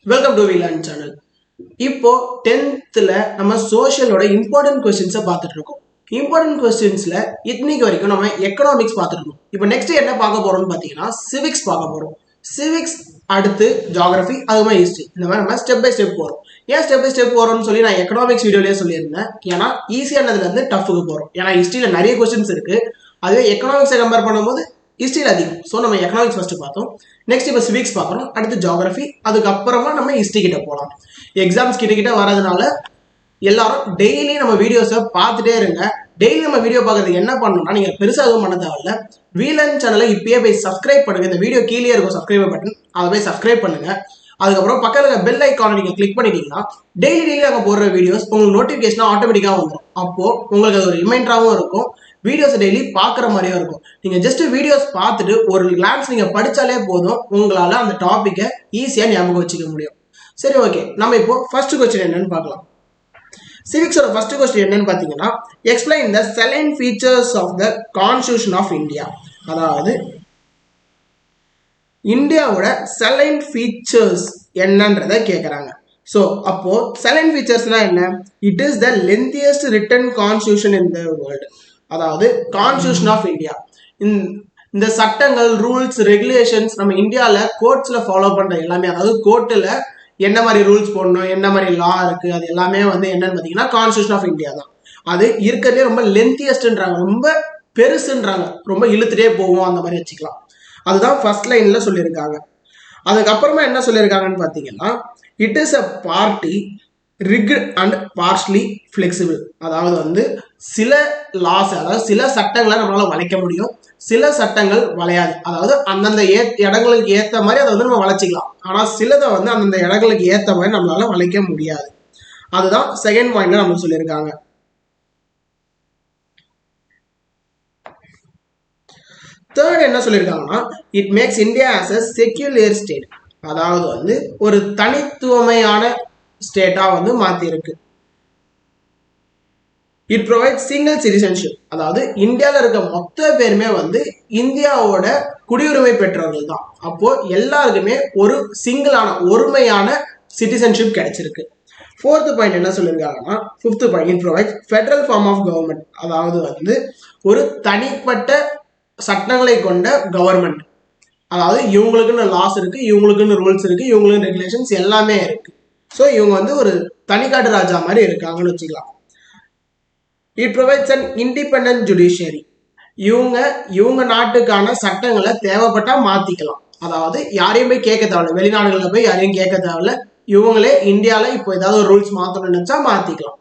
Welcome to VLAN channel. இப்போ 10th நம்ம சோஷியலோட important கொஸ்டின்ஸை பார்த்துட்டு இருக்கோம். இம்பார்ட்டன்ட் கொஸ்டின்ஸ்ல இன்னைக்கு வரைக்கும் நம்ம எக்கனாமிக்ஸ் பார்த்துட்டு இருக்கோம். இப்போ நெக்ஸ்ட் என்ன பார்க்க போறோம்னு பார்த்தீங்கன்னா சிவிக்ஸ் பார்க்க போறோம். சிவிக்ஸ் அடுத்து ஜியாகிரபி, அதுமாதிரி ஹிஸ்ட்ரி, இந்த மாதிரி நம்ம ஸ்டெப் பை ஸ்டெப் போறோம். ஏன் ஸ்டெப் பை ஸ்டெப் போறோம்னு சொல்லி நான் எக்கனாமிக்ஸ் வீடியோலயே சொல்லியிருந்தேன். ஏன்னா ஈஸியானதுல இருந்து டஃபுக்கு போறோம். ஏன்னா ஹிஸ்ட்ரியில நிறைய கொஸ்டின்ஸ் இருக்கு. அதுவே எக்கனாமிக்ஸை கம்பேர் பண்ணும்போது ஹிஸ்ட்ரியில் அதிகம். ஸோ நம்ம எக்கனாமிக்ஸ் ஃபர்ஸ்ட் பார்த்தோம். நெக்ஸ்ட் இப்போ சிவிக்ஸ் பார்க்குறோம். அடுத்து ஜியாகிரபி, அதுக்கப்புறமா நம்ம ஹிஸ்ட்ரி கிட்ட போகலாம். எக்ஸாம்ஸ் கிட்ட வரதுனால எல்லாரும் டெய்லி நம்ம வீடியோஸை பார்த்துட்டே இருங்க. டெய்லி நம்ம வீடியோ பார்க்கறதுக்கு என்ன பண்ணணும்னா நீங்கள் பெருசாக எதுவும் பண்ண தேவையில்ல. வீலன் சேனலை இப்பயே போய் சப்ஸ்கிரைப் பண்ணுங்க. இந்த வீடியோ கீழே இருக்கும் சப்ஸ்கிரைப் பட்டன், அதை போய் சப்ஸ்கிரைப் பண்ணுங்க. அதுக்கப்புறம் பக்கத்தில் பெல் ஐக்கானை நீங்கள் கிளிக் பண்ணிட்டீங்கன்னா டெய்லி அங்கே போடுற வீடியோஸ் உங்களுக்கு நோட்டிஃபிகேஷனாக ஆட்டோமேட்டிக்காக வந்துடும். அப்போது உங்களுக்கு அது ஒரு ரிமைண்டராகவும் இருக்கும், வீடியோஸ் டெய்லி பார்க்குற மாதிரியும் இருக்கும். நீங்கள் ஜஸ்ட் வீடியோஸ் பார்த்துட்டு ஒரு கிளான்ஸ் நீங்கள் படித்தாலே போதும், உங்களால் அந்த டாப்பிக்கை ஈஸியாக ஞாபகம் வச்சுக்க முடியும். சரி, ஓகே, நம்ம இப்போ ஃபர்ஸ்ட் கொஸ்டின் என்னன்னு பார்க்கலாம். சிவிக்ஸோட ஃபர்ஸ்ட் கொஸ்டின் என்னன்னு பார்த்தீங்கன்னா, explain the salient features of the constitution of India. அதாவது இந்தியாவோட சலைன் ஃபீச்சர்ஸ் என்னன்றதை கேட்குறாங்க. ஸோ அப்போ சலைன் ஃபீச்சர்ஸ்னா என்ன? It is the lengthiest written constitution in the world. அதாவது கான்ஸ்டியூஷன் ஆஃப் இந்தியா, இந்த சட்டங்கள், ரூல்ஸ், ரெகுலேஷன்ஸ் நம்ம இந்தியாவில் கோர்ட்ஸில் ஃபாலோ பண்ணுற எல்லாமே, அதாவது கோர்ட்டில் என்ன மாதிரி ரூல்ஸ் போடணும், என்ன மாதிரி லா இருக்குது, அது எல்லாமே என்னன்னு பார்த்தீங்கன்னா கான்ஸ்டியூஷன் ஆஃப் இந்தியா தான். அது இருக்கிறதே ரொம்ப லென்த்தியஸ்ட்ன்றாங்க, ரொம்ப பெருசுன்றாங்க, ரொம்ப இழுத்துட்டே போவோம், அந்த மாதிரி வச்சுக்கலாம். அதுதான் ஃபர்ஸ்ட் லைனில் சொல்லியிருக்காங்க. அதுக்கப்புறமா என்ன சொல்லியிருக்காங்கன்னு பார்த்தீங்கன்னா, it is a partly rigid and partly flexible. அதாவது சில லாஸ், அதாவது சில சட்டங்களை நம்மளால வளைக்க முடியும், சில சட்டங்கள் வளையாது. அதாவது அந்தந்த இடங்களுக்கு ஏற்ற மாதிரி அதை நம்ம வளைச்சிக்கலாம். ஆனால் சிலதை அந்தந்த இடங்களுக்கு ஏற்ற மாதிரி நம்மளால வளைக்க முடியாது. அதுதான் செகண்ட் பாயிண்ட்ல நம்ம சொல்லியிருக்காங்க. தேர்ட் என்ன சொல்லியிருக்காங்கன்னா, it makes India as a secular state. அதாவது ஒரு தனித்துவமையான ஸ்டேட்டா மாத்தி இருக்கு. It provide single citizenship. அதாவது இந்தியாவில் இருக்க மொத்த பேருமே இந்தியாவோட குடியுரிமை பெற்றவர்கள் தான். அப்போ எல்லாருக்குமே ஒரு சிங்கிளான ஒருமையான சிட்டிசன்ஷிப் கிடைச்சிருக்கு. ஃபோர்த் பாயிண்ட் என்ன சொல்லியிருக்காங்கன்னா, fifth point, it provide federal form of government. அதாவது ஒரு தனிப்பட்ட சட்டங்களை கொண்ட கவர்மெண்ட். அதாவது இவங்களுக்குன்னு லாஸ் இருக்கு, இவங்களுக்குன்னு ரூல்ஸ் இருக்கு, இவங்களுக்குன்னு ரெகுலேஷன்ஸ் எல்லாமே இருக்கு. ஸோ இவங்க ஒரு தனிக்காட்டு ராஜா மாதிரி இருக்காங்கன்னு வச்சுக்கலாம். It provides an independent judiciary. இவங்க நாட்டுக்கான சட்டங்களை தேவைப்பட்டா மாத்திக்கலாம். அதாவது யாரையும் போய் கேட்க தேவையில்ல, வெளிநாடுகளில் போய் யாரையும் கேட்க தேவையில்ல, இவங்களே இந்தியாவில் இப்போ ஏதாவது ஒரு ரூல்ஸ் மாற்றணும்னு நினைச்சா மாத்திக்கலாம்.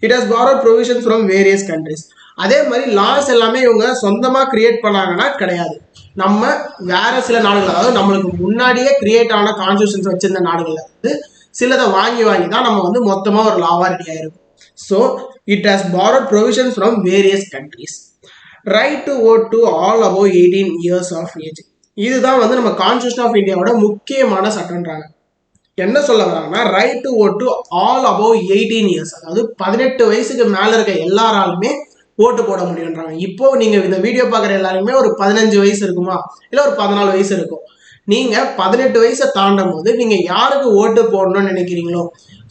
It has borrowed provisions from various countries. அதே மாதிரி லாஸ் எல்லாமே இவங்க சொந்தமா கிரியேட் பண்ணாங்கன்னா கிடையாது. நம்ம வேற சில நாடுகள், அதாவது நம்மளுக்கு முன்னாடியே கிரியேட் ஆன கான்ஸ்டியூஷன்ஸ் வச்சிருந்த நாடுகள்ல சிலதை வாங்கி தான் நம்ம மொத்தமா ஒரு லாவா ரெடி ஆயிருக்கும். So it has borrowed provisions from various countries. Right to vote to all above 18 years of age. இதுதான் நம்ம கான்ஸ்டியூஷன் ஆஃப் இந்தியாவோட முக்கியமான சட்டம்ன்றாங்க. என்ன சொல்ல வராங்கன்னா, right to vote to all above 18 years. அதாவது 18 வயசுக்கு மேல இருக்க எல்லாராலுமே ஓட்டு போட முடியும்ன்றாங்க. இப்போ நீங்க இந்த வீடியோ பார்க்குற எல்லாருமே ஒரு 15 வயசு இருக்குமா, இல்லை ஒரு 14 வயசு இருக்கும். நீங்க 18 வயசை தாண்டும் போது நீங்க யாருக்கு ஓட்டு போடணும்னு நினைக்கிறீங்களோ,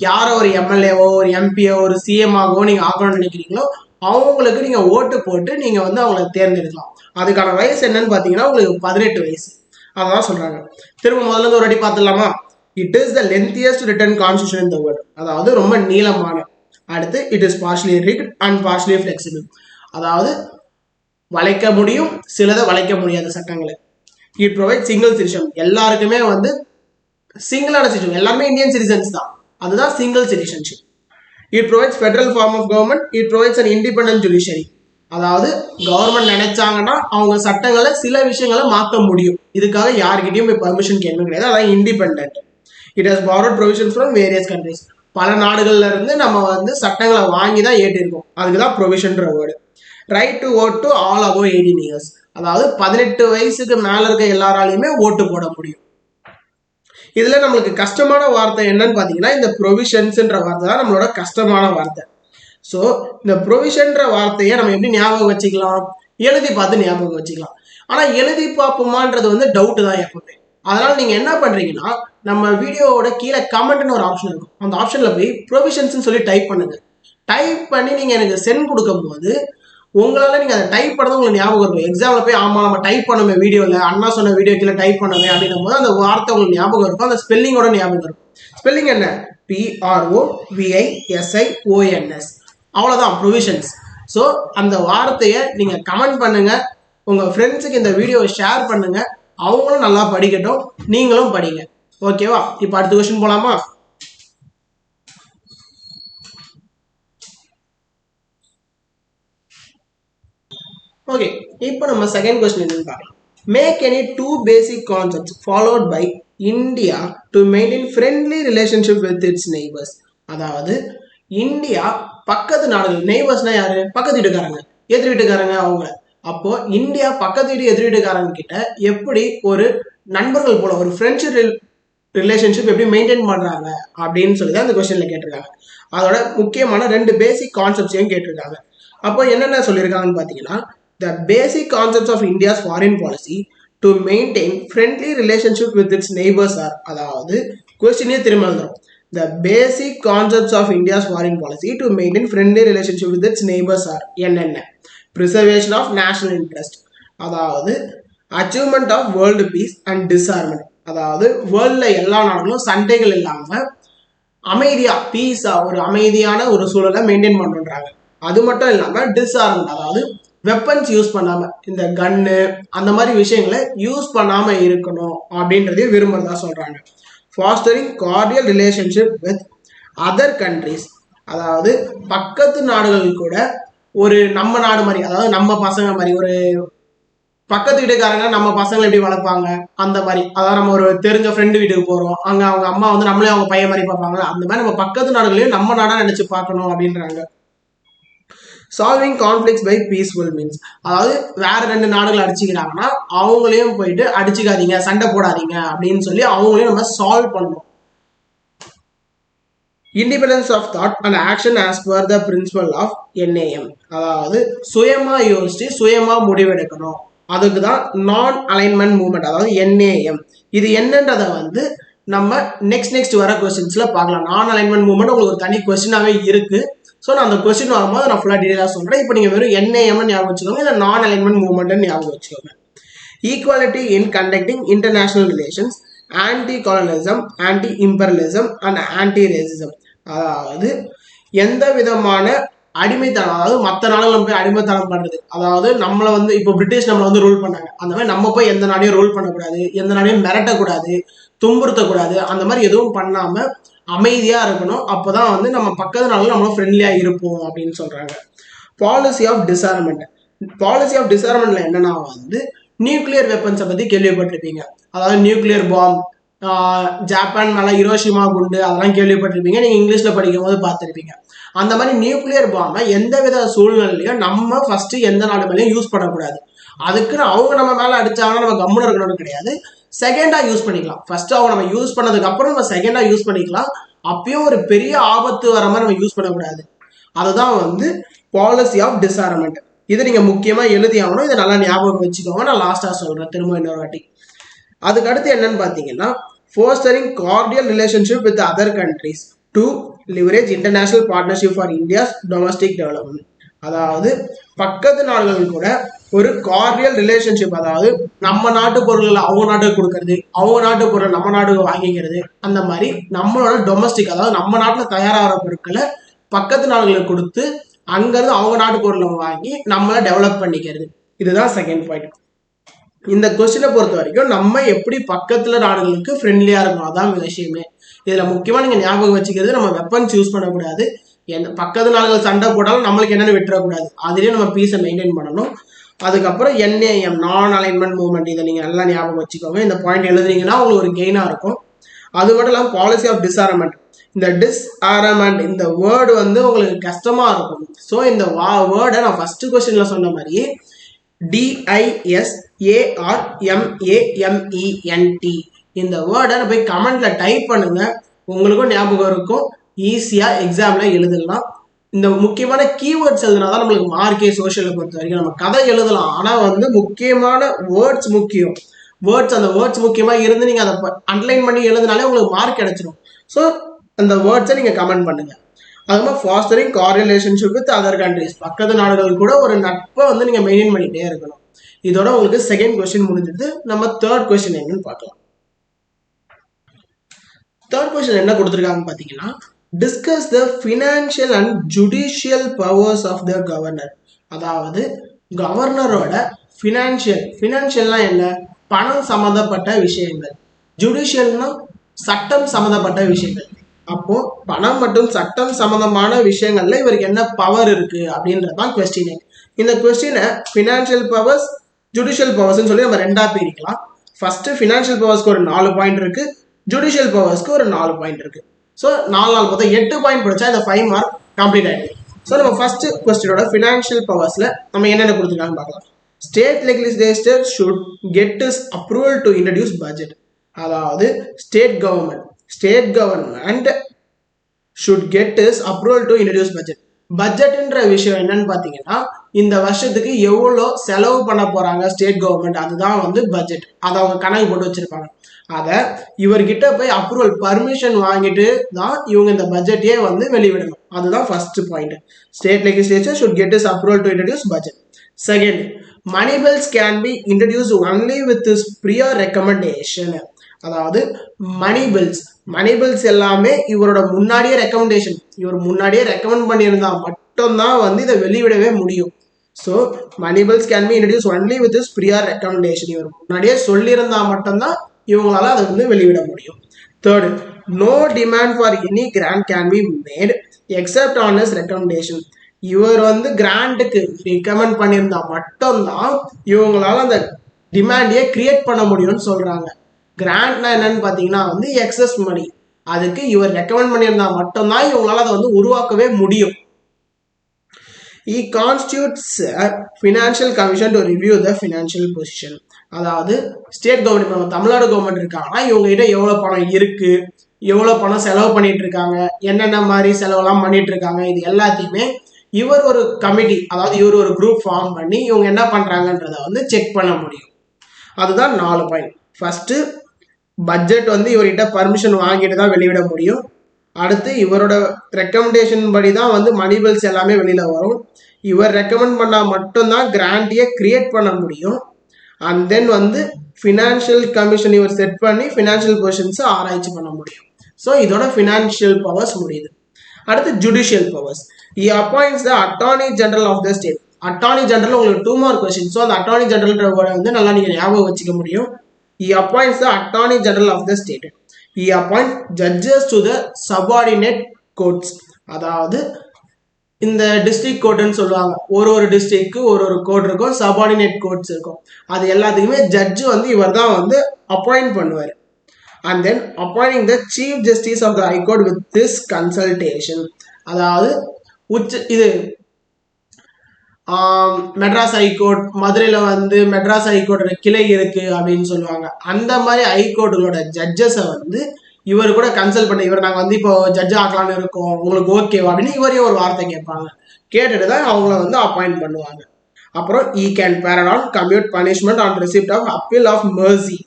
யார ஒரு எம்எல்ஏவோ ஒரு எம்பியோ ஒரு சிஎம் ஆகவோ நீங்க ஆகணும்னு நினைக்கிறீங்களோ, அவங்களுக்கு நீங்க ஓட்டு போட்டு நீங்க அவங்களை தேர்ந்தெடுக்கலாம். அதுக்கான வயசு என்னன்னு பாத்தீங்கன்னா உங்களுக்கு 18 வயசு. அதான் சொல்றாங்க. திரும்ப முதல்ல ஒரு அடி பார்த்துடலாமா? It is the lengthiest written constitution in the world. அதாவது ரொம்ப நீளமான. அடுத்து it is partly rigid and partly flexible. அதாவது வளைக்க முடியும், சிலதை வளைக்க முடியாத சட்டங்களை. It provide single citizen. எல்லாருக்குமே சிங்கிளான சிட்டிசன், எல்லாருமே இந்தியன் சிட்டிசன்ஸ் தான். அதுதான் single citizenship. It provides federal form of government. It provides an independent judiciary. அதாவது கவர்மெண்ட் நினைச்சாங்கன்னா அவங்க சட்டங்களை சில விஷயங்களை மாற்ற முடியும். இதுக்காக யார்கிட்டையும் போய் பர்மிஷன் கேட்கணும் கிடையாது. அதான் independent. It has borrowed provisions from various countries. பல நாடுகள்ல இருந்து நம்ம சட்டங்களை வாங்கி தான் ஏற்றிருக்கோம். அதுக்குதான் ப்ரொவிஷன்ற word. Right to vote to all above 18 years. அதாவது 18 வயசுக்கு மேல இருக்க எல்லாராலையுமே ஓட்டு போட முடியும். இதுல நம்மளுக்கு கஷ்டமான வார்த்தை என்னன்னு பாத்தீங்கன்னா, இந்த ப்ரொவிஷன்ஸ்ன்ற வார்த்தை தான் நம்மளோட கஷ்டமான வார்த்தை. ஸோ இந்த ப்ரொவிஷன்ற வார்த்தையை நம்ம எப்படி ஞாபகம் வச்சுக்கலாம்? எழுதி பார்த்து ஞாபகம் வச்சுக்கலாம். ஆனா எழுதி பார்ப்போமான்றது டவுட் தான் எப்பவுமே. அதனால நீங்க என்ன பண்றீங்கன்னா நம்ம வீடியோவோட கீழே கமெண்ட்னு ஒரு ஆப்ஷன் இருக்கும். அந்த ஆப்ஷன்ல போய் ப்ரொவிஷன்ஸ் சொல்லி டைப் பண்ணுங்க. டைப் பண்ணி நீங்க எனக்கு சென்ட் கொடுக்கும் போது உங்களால நீங்க அதை டைப் பண்ணது உங்களுக்கு ஞாபகம் இருக்கும். எக்ஸாம்ல போய் ஆமா நம்ம டைப் பண்ணுமே வீடியோல, அண்ணா சொன்ன வீடியோ கீழே டைப் பண்ணுமே அப்படின்னும் போது அந்த வார்த்தை உங்களுக்கு ஞாபகம் இருக்கும். அந்த ஸ்பெல்லிங்கோட ஞாபகம் இருக்கும். ஸ்பெல்லிங் என்ன? PROVISIONS. அவ்வளவுதான் ப்ரொவிஷன்ஸ். ஸோ அந்த வார்த்தையை நீங்க கமெண்ட் பண்ணுங்க, உங்க ஃப்ரெண்ட்ஸுக்கு இந்த வீடியோவை ஷேர் பண்ணுங்க, அவங்களும் நல்லா படிக்கட்டும், நீங்களும் படிங்க. ஓகேவா? இப்போ அடுத்த கொஸ்டின் போலாமா? ஓகே, இப்போ நம்ம செகண்ட் கொஸ்டின் என்னன்னு பார்க்கலாம். Make any 2 basic concepts followed by India to maintain friendly relationship with its neighbours. அதாவது இந்தியா பக்கத்து நாடுகள், நெய்பர்ஸ்னா யாரு? பக்கத்து வீட்டுக்காரங்க, எதிர் வீட்டுக்காரங்க அவங்க. அப்போ இந்தியா பக்கத்து வீட்டு எதிர் வீட்டுக்காரங்க கிட்ட எப்படி ஒரு நண்பர்கள் போல ஒரு ஃப்ரெண்ட்ஷிப் ரிலேஷன்ஷிப் எப்படி மெயின்டைன் பண்றாங்க அப்படின்னு சொல்லி தான் அந்த கொஸ்டின்ல கேட்டிருக்காங்க. அதோட முக்கியமான 2 பேசிக் கான்செப்ட்ஸையும் கேட்டிருக்காங்க. அப்போ என்னென்ன சொல்லியிருக்காங்கன்னு பார்த்தீங்கன்னா, the basic concepts of India's foreign policy to maintain friendly relationship with its neighbors are, அதாவது கொஸ்டினே திரும்ப எழுதுறோம். The basic concepts of India's foreign policy to maintain friendly relationship with its neighbors are என்னென்ன? Preservation of national interest, அதாவது achievement of world peace and disarmament, அதாவது வேர்ல்ட்ல எல்லா நாடுகளும் சண்டைகள் இல்லாம அமைதியா பீஸா ஒரு அமைதியான ஒரு சூழலை மெயின்டைன் பண்றாங்க. அது மட்டும் இல்லாம டிஸ்ஆர்மெண்ட், அதாவது வெப்பன்ஸ் யூஸ் பண்ணாம இந்த கன்னு அந்த மாதிரி விஷயங்களை யூஸ் பண்ணாம இருக்கணும் அப்படின்றதையும் விரும்புறதா சொல்றாங்க. Fostering கார்டியல் relationship with other countries, அதாவது பக்கத்து நாடுகள் கூட ஒரு நம்ம நாடு மாதிரி, அதாவது நம்ம பசங்க மாதிரி, ஒரு பக்கத்து வீட்டுக்காரங்க நம்ம பசங்களை எப்படி வளர்ப்பாங்க அந்த மாதிரி, அதாவது நம்ம ஒரு தெரிஞ்ச ஃப்ரெண்டு வீட்டுக்கு போறோம், அங்க அவங்க அம்மா வந்து நம்மளே அவங்க பையன் மாதிரி பார்ப்பாங்க, அந்த மாதிரி நம்ம பக்கத்து நாடுகளையும் நம்ம நாடா நினைச்சு பார்க்கணும் அப்படின்றாங்க. Solving conflicts by peaceful means, அதாவது வேற 2 நாடுகள் அடிச்சுக்கிறாங்கன்னா அவங்களையும் போயிட்டு அடிச்சுக்காதீங்க, சண்டை போடாதீங்க அப்படின்னு சொல்லி அவங்களையும் நம்ம சால்வ் பண்ணணும். Independence of thought and action as per the principle of NAM, அதாவது சுயமா யோசிச்சு சுயமா முடிவெடுக்கணும். அதுக்கு தான் நான் அலைன்மெண்ட் மூவ்மெண்ட், அதாவது NAM. இது என்னன்றதை வந்து நம்ம நெக்ஸ்ட் வர கொஸ்டின்ஸ்ல பார்க்கலாம். நான் அலைன்மெண்ட் மூவ்மெண்ட் உங்களுக்கு ஒரு தனி கொஸ்டினாவே இருக்கு. ஸோ நான் அந்த கொஸ்டின் வரும்போது நான் ஃபுல்லாக டீடைலாக சொல்கிறேன். இப்போ நீங்கள் வெறும் NAM ஞாபகம் வச்சுக்கோங்க, இல்லை நான் அலைன்மெண்ட் மூவ்மெண்ட் ஞாபகம் வச்சுக்கோங்க. Equality in conducting international relations, anti colonialism, anti imperialism and anti racism, அதாவது எந்த விதமான அடிமைத்தனம், அதாவது மற்ற நாடுகளும் போய் அடிமைத்தனம் பண்றது, அதாவது நம்மளை வந்து இப்போ பிரிட்டிஷ் நம்மளை வந்து ரூல் பண்ணாங்க, அந்த மாதிரி நம்ம போய் எந்த நாடையும் ரூல் பண்ணக்கூடாது, எந்த நாடையும் மிரட்டக்கூடாது, துன்புறுத்தக்கூடாது, அந்த மாதிரி எதுவும் பண்ணாம அமைதியா இருக்கணும். அப்போதான் வந்து நம்ம பக்கத்து நாடுகள் நம்மளும் ஃப்ரெண்ட்லியா இருப்போம் அப்படின்னு சொல்றாங்க. பாலிசி ஆஃப் டிஸ்ஆர்மெண்ட், பாலிசி ஆஃப் டிஸ்ஆர்மெண்ட்ல என்னன்னா வந்து நியூக்ளியர் வெப்பன்ஸை பத்தி கேள்விப்பட்டிருப்பீங்க. அதாவது நியூக்ளியர் பாம், ஜப்பான் மேல ஹிரோஷிமா குண்டு, அதெல்லாம் கேள்விப்பட்டிருப்பீங்க, நீங்க இங்கிலீஷ்ல படிக்கும் போது பார்த்துருப்பீங்க. அந்த மாதிரி நியூக்ளியர் பாம்பை எந்தவித சூழ்நிலையிலையும் நம்ம ஃபர்ஸ்ட் எந்த நாடு மேலேயும் யூஸ் பண்ணக்கூடாது. அதுக்குன்னு அவங்க நம்ம மேல அடிச்சாங்கன்னா நம்ம கம்முன்னு இருக்கணும்னு கிடையாது, செகண்டா யூஸ் பண்ணிக்கலாம். ஃபர்ஸ்ட் அவங்க நம்ம யூஸ் பண்ணதுக்கு அப்புறம் நம்ம செகண்டா யூஸ் பண்ணிக்கலாம். அப்பயும் ஒரு பெரிய ஆபத்து வர மாதிரி நம்ம யூஸ் பண்ணக்கூடாது. அதுதான் வந்து பாலிசி ஆஃப் டிஸ்ஆர்மெண்ட். இது நீங்க முக்கியமா எழுதி ஆகணும். இதை நல்லா ஞாபகம் வச்சுக்கோங்க. நான் லாஸ்டா சொல்றேன் திரும்ப இன்னொரு வாட்டி. அதுக்கு அடுத்து என்னன்னு பாத்தீங்கன்னா, fostering cordial relationship with other countries to leverage international partnership for India's domestic development, அதாவது பக்கத்து நாடுகள் கூட ஒரு கார்டியல் ரிலேஷன்ஷிப், அதாவது நம்ம நாட்டு பொருள்களை அவங்க நாட்டுக்கு கொடுக்கறது, அவங்க நாட்டு பொருள் நம்ம நாட்டுக்கு வாங்கிக்கிறது, அந்த மாதிரி நம்மளோட டொமஸ்டிக், அதாவது நம்ம நாட்டில் தயாராகிற பொருட்களை பக்கத்து நாடுகளுக்கு கொடுத்து அங்கிருந்து அவங்க நாட்டு பொருளை வாங்கி நம்மளை டெவலப் பண்ணிக்கிறது. இதுதான் செகண்ட் பாயிண்ட். இந்த கொஸ்டினை பொறுத்த வரைக்கும் நம்ம எப்படி பக்கத்துல நாடுகளுக்கு ஃப்ரெண்ட்லியா இருக்கணும், அதான் விஷயமே. இதுல முக்கியமா நீங்க ஞாபகம் வச்சுக்கிறது, நம்ம வெப்பன்ஸ் யூஸ் பண்ணக்கூடாது, பக்கத்து நாடுகள் சண்டை போட்டாலும் நம்மளுக்கு என்னன்னு விட்டுறக்கூடாது, அதுலயும் நம்ம பீஸை மெயின்டைன் பண்ணணும். அதுக்கப்புறம் NAM நான் அலைன்மெண்ட் மூவ்மெண்ட், இதை நீங்க நல்லா ஞாபகம் வச்சுக்கோங்க. இந்த பாயிண்ட் எழுதுறீங்கன்னா உங்களுக்கு ஒரு கெயினா இருக்கும். அது மட்டும் இல்லாமல் பாலிசி ஆஃப் டிஸ்ஆர்மெண்ட், இந்த டிஸ்ஆர்மெண்ட் இந்த வேர்டு வந்து உங்களுக்கு கஷ்டமா இருக்கும். ஸோ இந்த வேர்டை நான் ஃபர்ஸ்ட் கொஸ்டின்ல சொன்ன மாதிரியே DISARMAMENT இந்த வேர்டை போய் கமெண்ட்ல டைப் பண்ணுங்க, உங்களுக்கும் ஞாபகம் இருக்கும், ஈஸியா எக்ஸாம்ல எழுதலாம். இந்த முக்கியமான கீவேர்ட்ஸ் எழுதுனாதான் நம்மளுக்கு மார்க்கே. சோஷியலை பொறுத்த வரைக்கும் நம்ம கதை எழுதலாம், ஆனா வந்து முக்கியமான வேர்ட்ஸ் முக்கியம். வேர்ட்ஸ், அந்த வேர்ட்ஸ் முக்கியமாக இருந்து நீங்கள் அதை அண்டர்லைன் பண்ணி எழுதினாலே உங்களுக்கு மார்க் கிடைச்சிடும். ஸோ அந்த வேர்ட்ஸை நீங்கள் கமெண்ட் பண்ணுங்கள். அதுமாதிரி ஃபாஸ்டரிங் காரிலேஷன்ஷிப் வித் அதர் கண்ட்ரிஸ், பக்கத்து நாடுகள் கூட ஒரு நட்பை வந்து நீங்கள் மெயின்டைன் பண்ணிகிட்டே இருக்கணும். இதோட உங்களுக்கு செகண்ட் கொஸ்டின் முடிஞ்சது. நம்ம தேர்ட் கொஸ்டின் என்னன்னு பார்க்கலாம். தேர்ட் கொஸ்டின் என்ன கொடுத்துருக்காங்க பார்த்தீங்கன்னா, discuss the financial and judicial powers of the governor. அதாவது கவர்னரோட ஃபினான்ஷியல்னா என்ன, பணம் சம்மந்தப்பட்ட விஷயங்கள், ஜுடிஷியல்னா சட்டம் சம்மந்தப்பட்ட விஷயங்கள். அப்போ பணம் மற்றும் சட்டம் சம்பந்தமான விஷயங்கள்ல இவருக்கு என்ன பவர் இருக்கு அப்படின்றதான் கொஸ்டின். இந்த கொஸ்டினை ஃபினான்ஷியல் பவர்ஸ், ஜுடிஷியல் பவர்ஸ்ன்னு சொல்லி நம்ம ரெண்டா பிரிக்கலாம். ஃபர்ஸ்ட் ஃபினான்ஷியல் பவர்ஸ்க்கு ஒரு 4 பாயிண்ட் இருக்கு, ஜுடிஷியல் பவர்ஸ்க்கு ஒரு 4 பாயிண்ட் இருக்கு. ஸோ 4 மொத்தம் 8 பாயிண்ட் படிச்சா இந்த 5 மார்க் கம்ப்ளீட் ஆயிடுது. ஸோ நம்ம ஃபர்ஸ்ட் கொஸ்டினோட ஃபினான்ஷியல் பவர்ஸ்ல நம்ம என்னென்ன கொடுத்துருக்காங்க பார்க்கலாம். State legislature should get is approval to introduce budget. அதாவது state government should get his approval to introduce budget. பட்ஜெட்ன்ற விஷயம் என்னன்னு பார்த்தீங்கன்னா, இந்த வருஷத்துக்கு எவ்வளோ செலவு பண்ண போறாங்க ஸ்டேட் கவர்மெண்ட், அதுதான் வந்து பட்ஜெட். அதை அவங்க கணக்கு போட்டு வச்சிருப்பாங்க. அதை இவர்கிட்ட போய் அப்ரூவல் பர்மிஷன் வாங்கிட்டு தான் இவங்க இந்த பட்ஜெட்டையே வந்து வெளியிடணும். அதுதான் first point. State legislature should get his approval to introduce budget. Second, money bills can be introduced only with his prior recommendation. அதாவது மணி பில்ஸ் எல்லாமே இவரோட முன்னாடியே ரெக்கமெண்டேஷன், இவர் முன்னாடியே ரெக்கமெண்ட் பண்ணியிருந்தா மட்டும்தான் வந்து இதை வெளியிடவே முடியும். So money bills can be introduce only with his prior recommendation. இவர் முன்னாடியே சொல்லியிருந்தா மட்டும்தான் இவங்களால அதை வந்து வெளியிட முடியும். Third, no demand for any grant can be made except on his recommendation. இவர் வந்து கிராண்டுக்கு ரெக்கமெண்ட் பண்ணியிருந்தா மட்டும்தான் இவங்களால அந்த டிமாண்டையே கிரியேட் பண்ண முடியும்னு சொல்றாங்க. கிராண்ட்னா என்னன்னு பார்த்தீங்கன்னா வந்து எக்ஸஸ் மணி, அதுக்கு இவர் ரெக்கமெண்ட் பண்ணியிருந்தா மட்டும்தான் இவங்களால அதை வந்து உருவாக்கவே முடியும். He constitutes a financial commission to review the financial position. அதாவது ஸ்டேட் கவர்மெண்ட், தமிழ்நாடு கவர்மெண்ட் இருக்காங்கன்னா இவங்க கிட்ட எவ்வளோ பணம் இருக்கு, எவ்வளோ பணம் செலவு பண்ணிட்டு இருக்காங்க, என்னென்ன மாதிரி செலவெல்லாம் பண்ணிட்டு இருக்காங்க, இது எல்லாத்தையுமே இவர் ஒரு கமிட்டி, அதாவது இவர் ஒரு குரூப் ஃபார்ம் பண்ணி இவங்க என்ன பண்றாங்கன்றத வந்து செக் பண்ண முடியும். அதுதான் 4 பாயிண்ட். ஃபர்ஸ்ட், பட்ஜெட் வந்து இவர்கிட்ட பர்மிஷன் வாங்கிட்டு தான் வெளியிட முடியும். அடுத்து இவரோட ரெக்கமெண்டேஷன் படி தான் வந்து மணி பில்ஸ் எல்லாமே வெளியில வரும். இவர் ரெக்கமெண்ட் பண்ணால் மட்டும்தான் கிராண்டியை கிரியேட் பண்ண முடியும். அண்ட் தென் வந்து ஃபினான்ஷியல் கமிஷன் இவர் செட் பண்ணி ஃபினான்ஷியல் பொசிஷன்ஸை ஆராய்ச்சி பண்ண முடியும். ஸோ இதோட ஃபினான்ஷியல் பவர்ஸ் முடியுது. அடுத்து judicial powers. He appoints the Attorney General of the state. Attorney general உங்களுக்கு 2 மார்க் கொஸ்டின். ஸோ அந்த அட்டார்னி ஜெனரல்ன்ற வேர்டை வந்து நல்லா நீங்கள் ஞாபகம் வச்சுக்க முடியும். He appoints the Attorney General of the state. He appoints judges to the subordinate courts. அதாவது இந்த டிஸ்ட்ரிக்ட் கோர்ட்னு சொல்லுவாங்க. ஒரு டிஸ்ட்ரிக்ட்க்கு ஒரு கோர்ட் இருக்கும், சபார்டினேட் கோர்ட்ஸ் இருக்கும். அது எல்லாத்துக்குமே ஜட்ஜு வந்து இவர் தான் வந்து அப்பாயிண்ட் பண்ணுவார். And then appointing the chief justice of the high court with this consultation. அதாவது இது மெட்ராஸ் ஹைகோர்ட், மதுரையில் வந்து மெட்ராஸ் ஹைகோர்ட்டோட கிளை இருக்கு அப்படின்னு சொல்லுவாங்க. அந்த மாதிரி ஹைகோர்ட்டுகளோட ஜட்ஜஸை வந்து இவர் கூட கன்சல்ட் பண்ணி, இவர் நாங்கள் வந்து இப்போ ஜட்ஜ் ஆக்கலான்னு இருக்கோம், உங்களுக்கு ஓகேவா அப்படின்னு இவரே ஒரு வார்த்தை கேட்பாங்க. கேட்டுட்டு தான் அவங்கள வந்து அப்பாயிண்ட் பண்ணுவாங்க. அப்புறம் he can pardon commute punishment on receipt of appeal of mercy.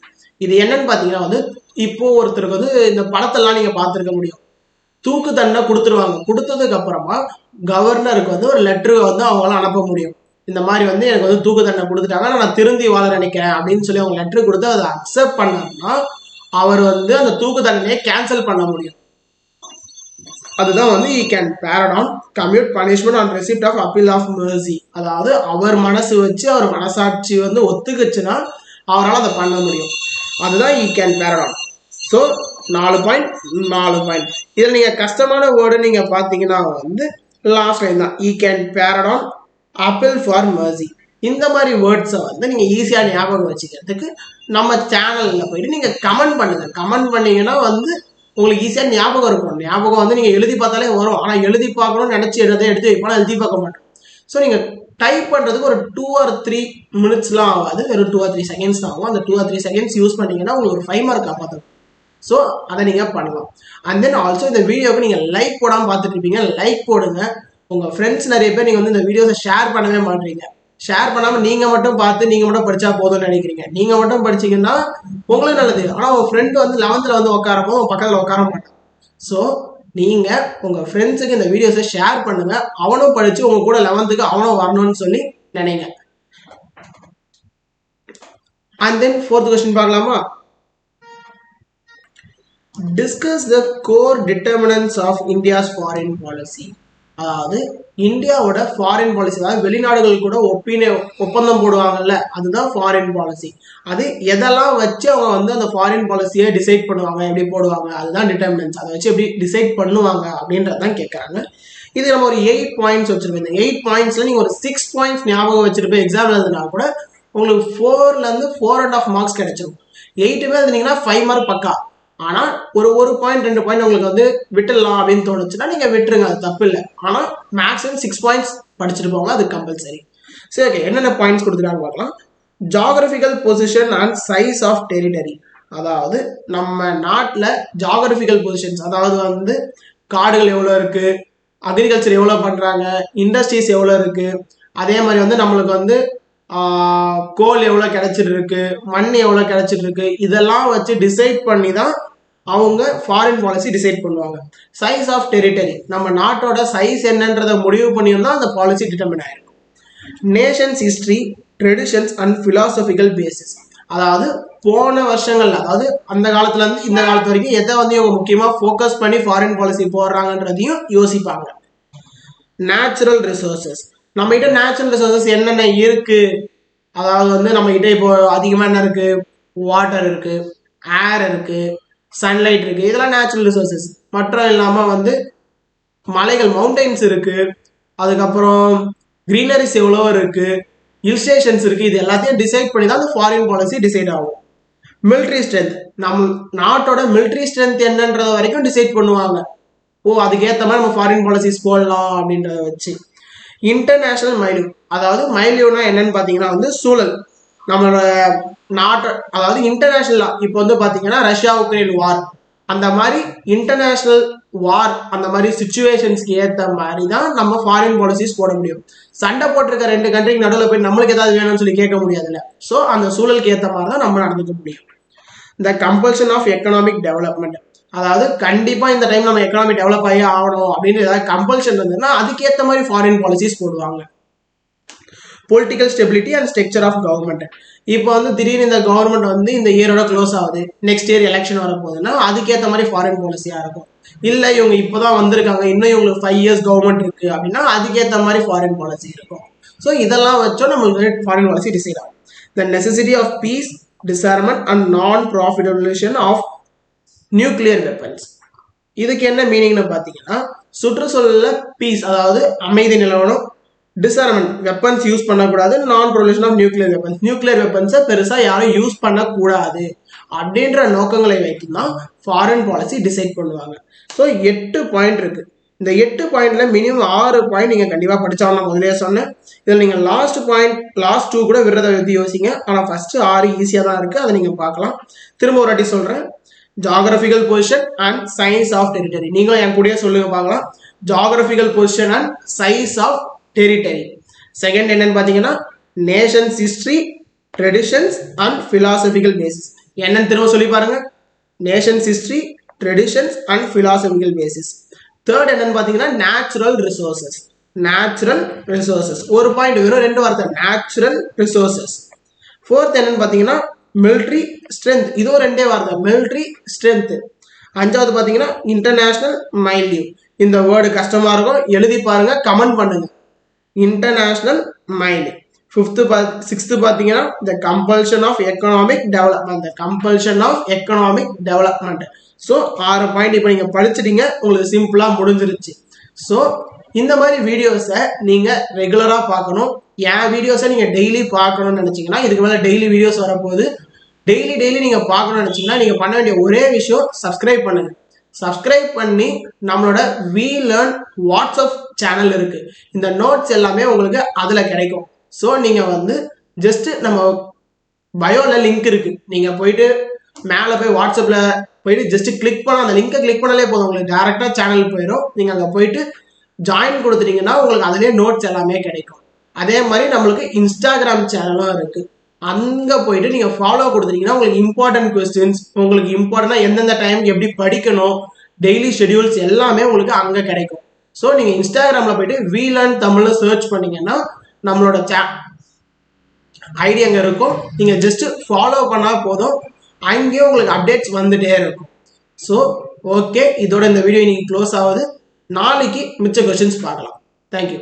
இது என்னன்னு பார்த்தீங்கன்னா வந்து இப்போ ஒருத்தருக்கு வந்து இந்த படத்தெல்லாம் நீங்கள் பார்த்துருக்க முடியும், தூக்கு தண்டனை கொடுத்துருவாங்க. கொடுத்ததுக்கு அப்புறமா கவர்னருக்கு வந்து ஒரு லெட்டரு வந்து அவங்களால அனுப்ப முடியும். இந்த மாதிரி வந்து எனக்கு வந்து தூக்கு தண்டனை கொடுத்துட்டாங்க, நான் திருந்தி வாழ நினைக்கிறேன் அப்படின்னு சொல்லி அவங்க லெட்டர் கொடுத்து அதை அக்செப்ட் பண்ணாருன்னா அவர் வந்து அந்த தூக்கு தண்டனையை கேன்சல் பண்ண முடியும். அதுதான் வந்து he can pardon commute punishment on receipt of appeal of mercy. அதாவது அவர் மனசு வச்சு அவர் மனசாட்சி வந்து ஒத்துக்குச்சுன்னா அவரால் அதை பண்ண முடியும். அதுதான் he can pardon. So 4 point. இதில் நீங்கள் கஷ்டமான வேர்டு நீங்கள் பார்த்தீங்கன்னா வந்து லாஸ்ட் லைன் தான், he can pardon appeal for mercy. இந்த மாதிரி வேர்ட்ஸை வந்து நீங்கள் ஈஸியாக ஞாபகம் வச்சுக்கிறதுக்கு நம்ம சேனலில் போயிட்டு நீங்கள் கமெண்ட் பண்ணுங்கள். கமெண்ட் பண்ணிங்கன்னா வந்து உங்களுக்கு ஈஸியாக ஞாபகம் இருக்கும். ஞாபகம் வந்து நீங்கள் எழுதி பார்த்தாலே வரும். ஆனால் எழுதி பார்க்கணும்னு நினச்சி எடுத்து வைப்போம், எழுதி பார்க்க மாட்டோம். ஸோ நீங்கள் டைப் பண்ணுறதுக்கு ஒரு 2 or 3 மினிட்ஸ்லாம் ஆகாது, வெறும் 2 or 3 செகண்ட்ஸ் தான் ஆகும். அந்த 2 or 3 செகண்ட்ஸ் யூஸ் பண்ணிங்கன்னா உங்களுக்கு ஒரு 5 மார்க் காப்பாற்றும். ஸோ அதை நீங்கள் பண்ணலாம். அண்ட் தென் ஆல்சோ இந்த வீடியோவுக்கு நீங்கள் லைக் போடாமல் பார்த்துட்டு இருப்பீங்க, லைக் போடுங்க. உங்கள் ஃப்ரெண்ட்ஸ் நிறைய பேர் நீங்கள் வந்து இந்த வீடியோஸை ஷேர் பண்ணவே மாட்டீங்க. ஷேர் பண்ணாம நீங்க மட்டும் பார்த்து நீங்க மட்டும் படிச்சா போதும்னு நினைக்கிறீங்க. நீங்க மட்டும் படிச்சீங்கன்னா உங்களுக்கு நல்லது. ஆனா உங்க ஃப்ரெண்ட் வந்து 11th வந்து உட்காரப்போ உங்க பக்கத்துல உட்கார மாட்டான். ஸோ நீங்க உங்க ஃப்ரெண்ட்ஸுக்கு இந்த வீடியோஸை ஷேர் பண்ணுங்க. அவனும் படிச்சு உங்க கூட 11th அவனும் வரணும்னு சொல்லி நினைங்க. அண்ட் தென் 4th கொஸ்டின் பார்க்கலாமா? Discuss the core determinants of India's foreign policy. அதாவது இந்தியாவோட ஃபாரின் பாலிசி, அதாவது வெளிநாடுகள் கூட ஒப்பந்தம் போடுவாங்கல்ல, அதுதான் ஃபாரின் பாலிசி. அது எதெல்லாம் வச்சு அவங்க வந்து அந்த ஃபாரின் பாலிசியை டிசைட் பண்ணுவாங்க, எப்படி போடுவாங்க, அதுதான் டிட்டர்மினன்ஸ். அதை வச்சு எப்படி டிசைட் பண்ணுவாங்க அப்படின்றதான் கேட்குறாங்க. இது நம்ம ஒரு 8 பாயிண்ட்ஸ் வச்சிருப்போம். இந்த 8 பாயிண்ட்ஸ்ல நீங்க ஒரு 6 பாயிண்ட்ஸ் ஞாபகம் வச்சிருப்போம். எக்ஸாம் எழுதுனா கூட உங்களுக்கு 4ல 4.5 மார்க்ஸ் கிடைச்சிடும். 8மே எழுதுனீங்கன்னா 5 மார்க் பக்கா. ஆனா ஒரு பாயிண்ட் 2 பாயிண்ட் உங்களுக்கு வந்து விட்டுடலாம் அப்படின்னு தோணுச்சுன்னா நீங்க விட்டுருங்க, அது தப்பு இல்லை. ஆனா மேக்ஸிமம் 6 பாயிண்ட்ஸ் படிச்சுட்டு போங்க, அது கம்பல்சரி. சரி, ஓகே, என்னென்ன பாயிண்ட்ஸ் கொடுத்துருக்காங்க பார்க்கலாம். Geographical position and size of territory. அதாவது நம்ம நாட்டில் ஜாகிரபிக்கல் பொசிஷன்ஸ், அதாவது வந்து காடுகள் எவ்வளோ இருக்கு, அக்ரிகல்ச்சர் எவ்வளோ பண்றாங்க, இண்டஸ்ட்ரீஸ் எவ்வளோ இருக்கு, அதே மாதிரி வந்து நம்மளுக்கு வந்து கோல் எவ்வளோ கிடைச்சிட்டு இருக்கு, மண் எவ்வளோ கிடைச்சிட்டு இருக்கு, இதெல்லாம் வச்சு டிசைட் பண்ணி தான் அவங்க ஃபாரின் பாலிசி டிசைட் பண்ணுவாங்க. சைஸ் ஆஃப் டெரிட்டரி, நம்ம நாட்டோட சைஸ் என்னன்றதை முடிவு பண்ணியிருந்தா அந்த பாலிசி டிட்டர்மின் ஆயிருக்கும். Nations history, traditions and philosophical basis. அதாவது போன வருஷங்கள்ல, அதாவது அந்த காலத்துல இருந்து இந்த காலத்து வரைக்கும் எதை வந்து இவங்க முக்கியமா ஃபோக்கஸ் பண்ணி ஃபாரின் பாலிசி போடுறாங்கன்றதையும் யோசிப்பாங்க. நேச்சுரல் ரிசோர்சஸ், நம்ம கிட்ட நேச்சுரல் ரிசோர்சஸ் என்னென்ன இருக்கு, அதாவது வந்து நம்ம கிட்ட இப்போ அதிகமாக என்ன இருக்கு, வாட்டர் இருக்கு, ஏர் இருக்கு, சன்லைட் இருக்கு, இதெல்லாம் நேச்சுரல் ரிசோர்சஸ். மற்றும் இல்லாமல் வந்து மலைகள், மவுண்டைன்ஸ் இருக்கு, அதுக்கப்புறம் கிரீனரிஸ் எவ்வளோ இருக்கு, ஹில் ஸ்டேஷன்ஸ் இருக்கு. இது எல்லாத்தையும் டிசைட் பண்ணி தான் அந்த ஃபாரின் பாலிசி டிசைட் ஆகும். மிலிட்ரி ஸ்ட்ரென்த், நம்ம நாட்டோட மிலிட்ரி ஸ்ட்ரென்த் என்னன்றத வரைக்கும் டிசைட் பண்ணுவாங்க. அதுக்கேற்ற மாதிரி நம்ம ஃபாரின் பாலிசிஸ் போடலாம் அப்படின்றத வச்சு. இன்டர்நேஷனல் மைல்யூ, அதாவது மைல்யூனா என்னன்னு பார்த்தீங்கன்னா வந்து சூழல், நம்மளோட நாட்டை, அதாவது இன்டர்நேஷனல். இப்போ வந்து பார்த்தீங்கன்னா ரஷ்யா உக்ரைன் வார், அந்த மாதிரி இன்டர்நேஷனல் வார், அந்த மாதிரி சுச்சுவேஷன்ஸ்க்கு ஏற்ற மாதிரி தான் நம்ம ஃபாரின் பாலிசிஸ் போட முடியும். சண்டை போட்டிருக்க 2 கண்ட்ரிக்கு நடுவில் போய் நம்மளுக்கு ஏதாவது வேணும்னு சொல்லி கேட்க முடியாதுல்ல. ஸோ அந்த சூழலுக்கு ஏற்ற மாதிரி தான் நம்ம நடந்துக்க முடியும். த கம்பல்ஷன் ஆஃப் எக்கனாமிக் டெவலப்மெண்ட், அதாவது கண்டிப்பா இந்த டைம் நம்ம எக்கனாமி டெவலப் ஆகி ஆகணும் அப்படின்னு ஏதாவது கம்பல்ஷன் இருந்ததுன்னா அதுக்கேற்ற மாதிரி ஃபாரின் பாலிசிஸ் போடுவாங்க. Political stability and structure of government, இப்போ வந்து திடீர்னு இந்த கவர்மெண்ட் வந்து இந்த இயரோட க்ளோஸ் ஆகுது, நெக்ஸ்ட் இயர் எலெக்ஷன் வரப்போகுதுன்னா அதுக்கேற்ற மாதிரி ஃபாரின் பாலிசியா இருக்கும். இல்லை இவங்க இப்போதான் வந்திருக்காங்க, இன்னும் இவங்களுக்கு 5 years கவர்மெண்ட் இருக்கு அப்படின்னா அதுக்கேற்ற மாதிரி ஃபாரின் பாலிசி இருக்கும். ஸோ இதெல்லாம் வச்சோம் நம்மளுக்கு ஃபாரின் பாலிசி டிசைட் ஆகும். The necessity of peace, disarmament and non profitabilisation of nuclear weapons. இதுக்கு என்ன மீனிங்னு பார்த்தீங்கன்னா, சுற்றுச்சூழல்ல பீஸ், அதாவது அமைதி நிலவரம், டிசார்மெண்ட், வெப்பன்ஸ் யூஸ் பண்ணக்கூடாது, நான் ப்ரொலியூஷன் ஆஃப் நியூக்ளியர் வெப்பன்ஸ், நியூக்ளியர் வெப்பன்ஸை பெருசா யாரும் யூஸ் பண்ணக்கூடாது அப்படின்ற நோக்கங்களை வைத்து தான் ஃபாரின் பாலிசி டிசைட் பண்ணுவாங்க. ஸோ 8 பாயிண்ட் இருக்கு. இந்த 8 பாயிண்ட்ல மினிமம் 6 பாயிண்ட் நீங்க கண்டிப்பா படிச்சாலும் நான் முதலே சொன்னேன். இதில் நீங்க லாஸ்ட் 2 கூட விடுறதை பற்றி யோசிங்க. ஆனால் ஃபர்ஸ்ட் 6 ஈஸியாக தான் இருக்கு, அதை நீங்க பார்க்கலாம். திரும்ப ஒரு வாட்டி சொல்றேன். Geographical position and size of territory, நீங்களும் என் கூடயே சொல்லுங்க பார்க்கலாம். Geographical position and size of territory. Second என்னன்னு பார்த்தீங்கன்னா nation's history, traditions and philosophical basis. என்னன்னு திரும்ப சொல்லி பாருங்க. Nation's history, traditions and philosophical basis. Third என்னன்னு பார்த்தீங்கன்னா நேச்சுரல் ரிசோர்சஸ். நேச்சுரல் ரிசோர்சஸ் ஒரு பாயிண்ட், வெறும் 2 வார்த்தை, நேச்சுரல் ரிசோர்சஸ். ஃபோர்த் என்னன்னு பார்த்தீங்கன்னா மிலிட்ரி ஸ்ட்ரென்த், இதுவும் 2 வார்த்தை, மிலிட்ரி ஸ்ட்ரென்த். 5வது பார்த்தீங்கன்னா இன்டர்நேஷனல் மைல்யூ. இந்த வேர்டு கஷ்டமா இருக்கும், எழுதி பாருங்க, கமெண்ட் பண்ணுங்க. International milieu. 6th பார்த்தீங்கன்னா the compulsion of economic development, compulsion of economic development. So 6 point இப்போ நீங்க படிச்சிட்டீங்க, உங்களுக்கு சிம்பிளா முடிஞ்சிருச்சு. ஸோ இந்த மாதிரி வீடியோஸை நீங்க ரெகுலரா பார்க்கணும். என் வீடியோஸை நீங்க டெய்லி பார்க்கணும்னு நினைச்சீங்கன்னா, இதுக்கு மேலே டெய்லி வீடியோஸ் வரப்போகுது, டெய்லி நீங்க பார்க்கணும்னு நினைச்சீங்கன்னா நீங்க பண்ண வேண்டிய ஒரே விஷயம் சப்ஸ்கிரைப் பண்ணுங்க. சப்ஸ்கிரைப் பண்ணி நம்மளோட வி லேர்ன் வாட்ஸ்அப் சேனல் இருக்கு, இந்த நோட்ஸ் எல்லாமே உங்களுக்கு அதுல கிடைக்கும். ஸோ நீங்க வந்து ஜஸ்ட் நம்ம பயோல லிங்க் இருக்கு, நீங்க போயிட்டு மேலே போய் வாட்ஸ்அப்ல போயிட்டு ஜஸ்ட் கிளிக் பண்ண, அந்த லிங்கை கிளிக் பண்ணாலே போதும், உங்களுக்கு டேரக்டா சேனல் போயிடும். நீங்க அங்கே போயிட்டு ஜாயின் கொடுத்துட்டீங்கன்னா உங்களுக்கு அதுலேயே நோட்ஸ் எல்லாமே கிடைக்கும். அதே மாதிரி நம்மளுக்கு இன்ஸ்டாகிராம் சேனலும் இருக்கு. அங்க போயிட்டு நீங்க ஃபாலோ கொடுத்துட்டீங்கன்னா உங்களுக்கு இம்பார்ட்டன்ட் கொஸ்டின்ஸ், உங்களுக்கு இம்பார்ட்டன்டா எந்தெந்த டைமுக்கு எப்படி படிக்கணும், டெய்லி ஷெடியூல்ஸ் எல்லாமே உங்களுக்கு அங்க கிடைக்கும். ஸோ நீங்க இன்ஸ்டாகிராம்ல போயிட்டு வீலர்ன் தமிழ்ல சர்ச் பண்ணீங்கன்னா நம்மளோட ஐடி அங்க இருக்கும். நீங்க ஜஸ்ட் ஃபாலோ பண்ணா போதும், அங்கேயும் உங்களுக்கு அப்டேட்ஸ் வந்துட்டே இருக்கும். ஸோ ஓகே, இதோட இந்த வீடியோ இன்னைக்கு க்ளோஸ் ஆகுது. நாளைக்கு மிச்ச கொஸ்டின்ஸ் பார்க்கலாம். தேங்க்யூ.